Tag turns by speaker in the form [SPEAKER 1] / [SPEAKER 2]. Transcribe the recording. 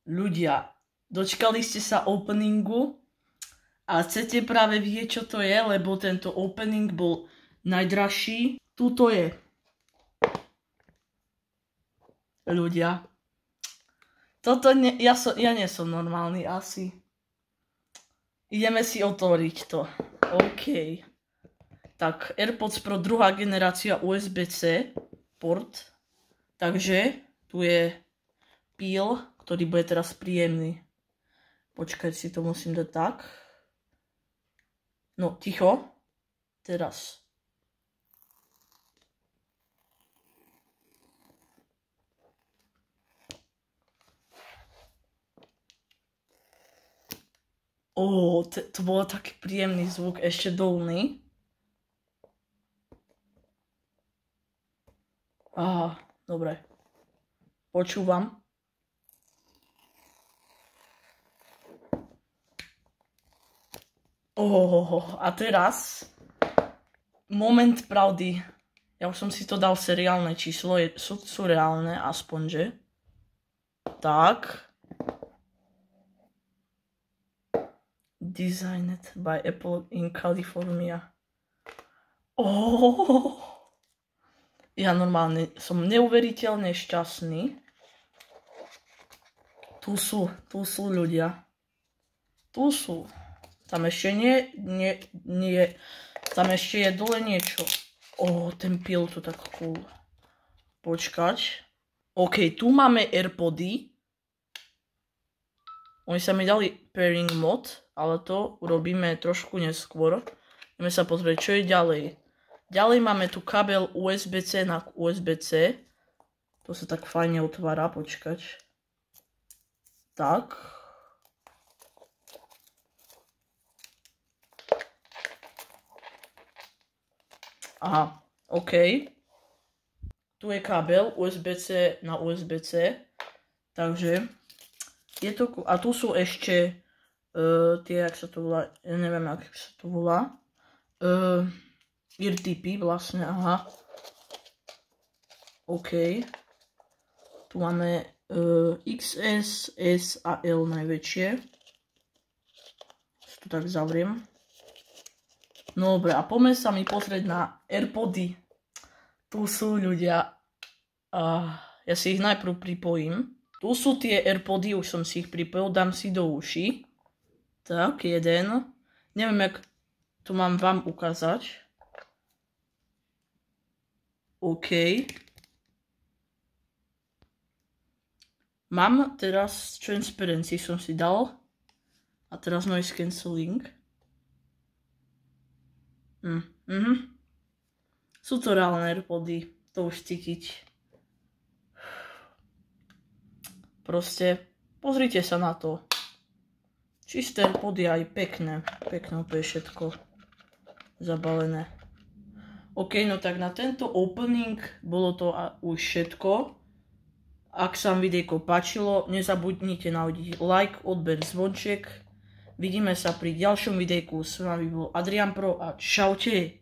[SPEAKER 1] Ľudia, dočkali ste sa openingu a chcete práve vidieť, čo to je, lebo tento opening bol najdražší. Tuto je. Ľudia. Toto ja nie som normálny asi. Ideme si otvoriť to. OK. Tak, AirPods Pro 2. generácia USB-C port. Takže tu je píl, ktorý bude teraz príjemný. Počkaj, si to musím dať tak. No, ticho. Teraz. To bol taký príjemný zvuk, ešte dolný. Aha, dobre. Počúvam. A teraz moment pravdy. Ja už som si to dal seriálne číslo, sú reálne, aspoň že. Tak. Designed by Apple in California. Ja normálne som neuveriteľne šťastný. Tu sú ľudia. Tu sú. Tam ešte nie. Tam ešte je dole niečo. Ten pil tu tak cool. Počkať. OK, tu máme AirPody. Oni sa mi dali pairing mod, ale to urobíme trošku neskôr. Ideme sa pozrieť, čo je ďalej. Ďalej máme tu kabel USB-C na USB-C. To sa tak fajne otvára, počkať. Tak. Aha, OK. Tu je kabel USB-C na USB-C. Takže je to... A tu sú ešte tie, jak sa to volá, ja neviem, jak sa to volá. eartipy vlastne, aha. OK. Tu máme XS, S a L najväčšie. Tu tak zavriem. No dobre, a poďme sa mi pozrieť na AirPody. Tu sú ľudia. Ja si ich najprv pripojím. Tu sú tie AirPody, už som si ich pripojil, dám si do uší. Tak, jeden. Neviem, jak to mám vám ukázať. OK. Mám teraz transparency, som si dal. A teraz noise cancelling. Sú to reálne AirPody, to už cítiť. Proste, pozrite sa na to. Čisté AirPody aj pekné. Pekné to je všetko zabalené. OK, no tak na tento opening bolo to už všetko. Ak sa vám videjko páčilo, nezabudnite nahodiť like, odber, zvonček. Vidíme sa pri ďalšom videjku. S vami bol Adrian Pro a čaute.